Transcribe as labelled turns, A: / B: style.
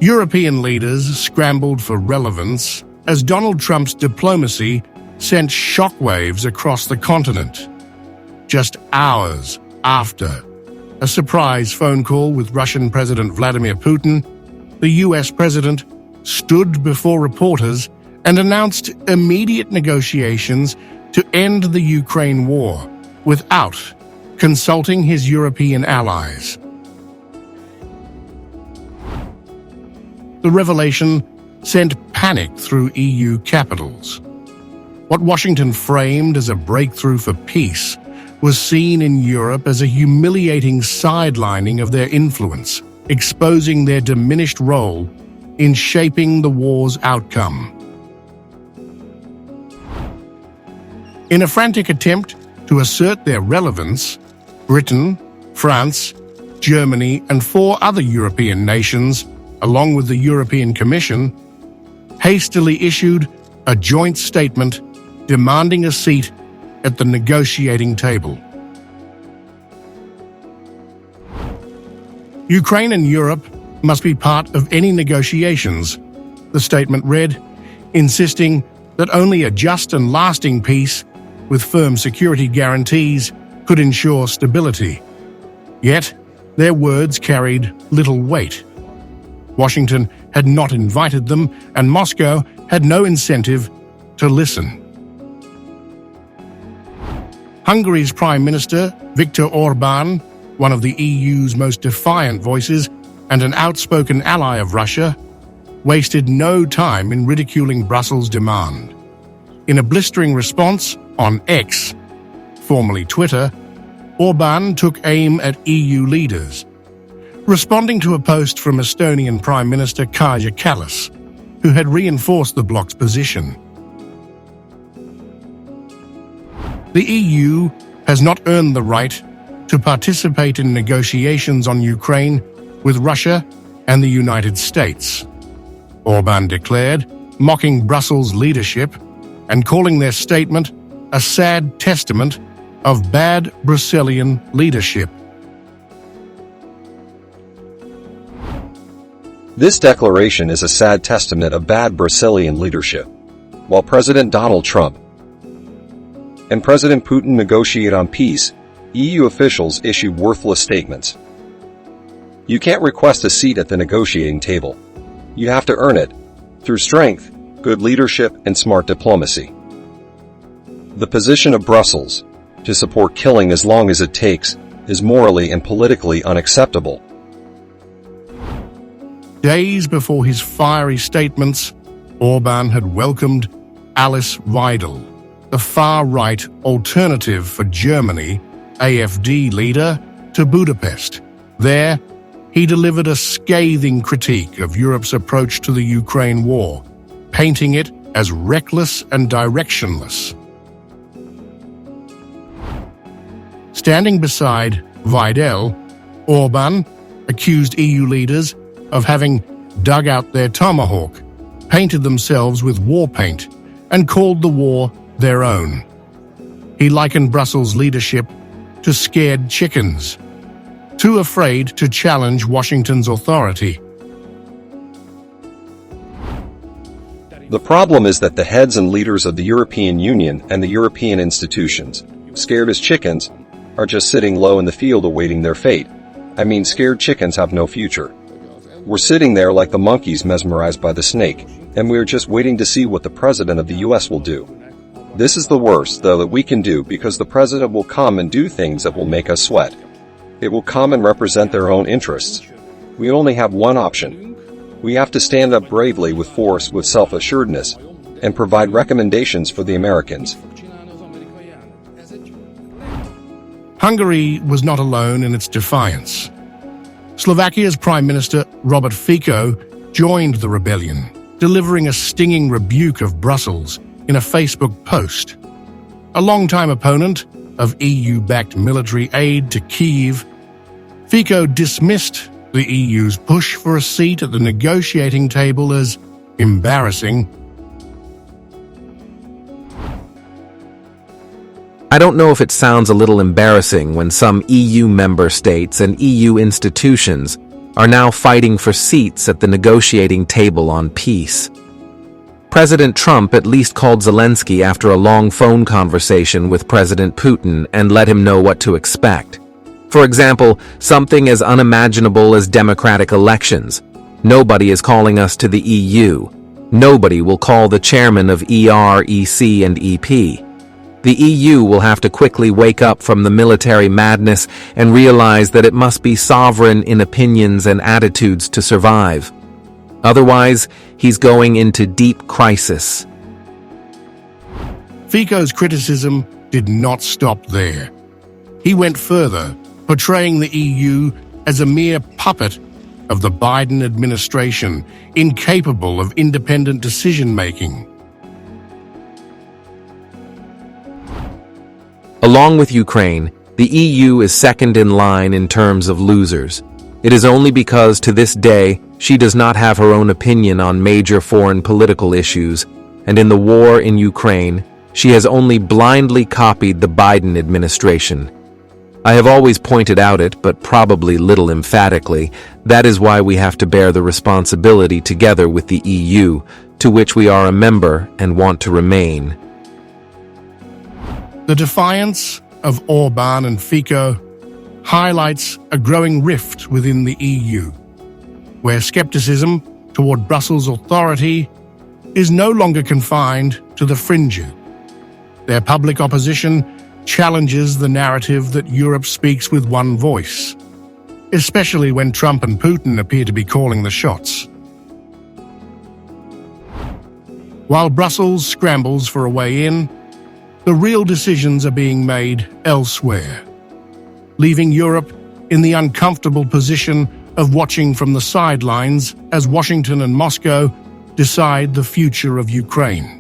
A: European leaders scrambled for relevance as Donald Trump's diplomacy sent shockwaves across the continent. Just hours after a surprise phone call with Russian President Vladimir Putin, the US president stood before reporters and announced immediate negotiations to end the Ukraine war without consulting his European allies. The revelation sent panic through EU capitals. What Washington framed as a breakthrough for peace was seen in Europe as a humiliating sidelining of their influence, exposing their diminished role in shaping the war's outcome. In a frantic attempt to assert their relevance, Britain, France, Germany, and 4 other European nations, along with the European Commission, hastily issued a joint statement demanding a seat at the negotiating table. Ukraine and Europe must be part of any negotiations, the statement read, insisting that only a just and lasting peace with firm security guarantees could ensure stability. Yet, their words carried little weight. Washington had not invited them, and Moscow had no incentive to listen. Hungary's Prime Minister, Viktor Orban, one of the EU's most defiant voices and an outspoken ally of Russia, wasted no time in ridiculing Brussels' demand. In a blistering response on X, formerly Twitter, Orban took aim at EU leaders, responding to a post from Estonian Prime Minister Kaja Kallas, who had reinforced the bloc's position. The EU has not earned the right to participate in negotiations on Ukraine with Russia and the United States, Orban declared, mocking Brussels' leadership and calling their statement a sad testament of bad Brusselian leadership.
B: This declaration is a sad testament of bad Brusselian leadership. While President Donald Trump and President Putin negotiate on peace, EU officials issue worthless statements. You can't request a seat at the negotiating table. You have to earn it, through strength, good leadership, and smart diplomacy. The position of Brussels, to support killing as long as it takes, is morally and politically unacceptable.
A: Days before his fiery statements, Orban had welcomed Alice Weidel, the far-right Alternative for Germany AfD leader, to Budapest. There, he delivered a scathing critique of Europe's approach to the Ukraine war, painting it as reckless and directionless. Standing beside Weidel, Orban accused EU leaders of having dug out their tomahawk, painted themselves with war paint, and called the war their own. He likened Brussels' leadership to scared chickens, too afraid to challenge Washington's authority.
B: The problem is that the heads and leaders of the European Union and the European institutions, scared as chickens, are just sitting low in the field awaiting their fate. I mean, scared chickens have no future. We're sitting there like the monkeys mesmerized by the snake, and we're just waiting to see what the president of the US will do. This is the worst, though, that we can do, because the president will come and do things that will make us sweat. It will come and represent their own interests. We only have one option. We have to stand up bravely with force, with self-assuredness, and provide recommendations for the Americans.
A: Hungary was not alone in its defiance. Slovakia's Prime Minister Robert Fico joined the rebellion, delivering a stinging rebuke of Brussels in a Facebook post. A longtime opponent of EU-backed military aid to Kyiv, Fico dismissed the EU's push for a seat at the negotiating table as embarrassing.
C: I don't know if it sounds a little embarrassing when some EU member states and EU institutions are now fighting for seats at the negotiating table on peace. President Trump at least called Zelensky after a long phone conversation with President Putin and let him know what to expect. For example, something as unimaginable as democratic elections. Nobody is calling us to the EU. Nobody will call the chairman of ER, EC, and EP. The EU will have to quickly wake up from the military madness and realize that it must be sovereign in opinions and attitudes to survive. Otherwise, he's going into deep crisis.
A: Fico's criticism did not stop there. He went further, portraying the EU as a mere puppet of the Biden administration, incapable of independent decision-making.
C: Along with Ukraine, the EU is second in line in terms of losers. It is only because to this day she does not have her own opinion on major foreign political issues, and in the war in Ukraine, she has only blindly copied the Biden administration. I have always pointed out it, but probably little emphatically. That is why we have to bear the responsibility together with the EU, to which we are a member and want to remain.
A: The defiance of Orban and Fico highlights a growing rift within the EU, where skepticism toward Brussels' authority is no longer confined to the fringes. Their public opposition challenges the narrative that Europe speaks with one voice, especially when Trump and Putin appear to be calling the shots. While Brussels scrambles for a way in, the real decisions are being made elsewhere, leaving Europe in the uncomfortable position of watching from the sidelines as Washington and Moscow decide the future of Ukraine.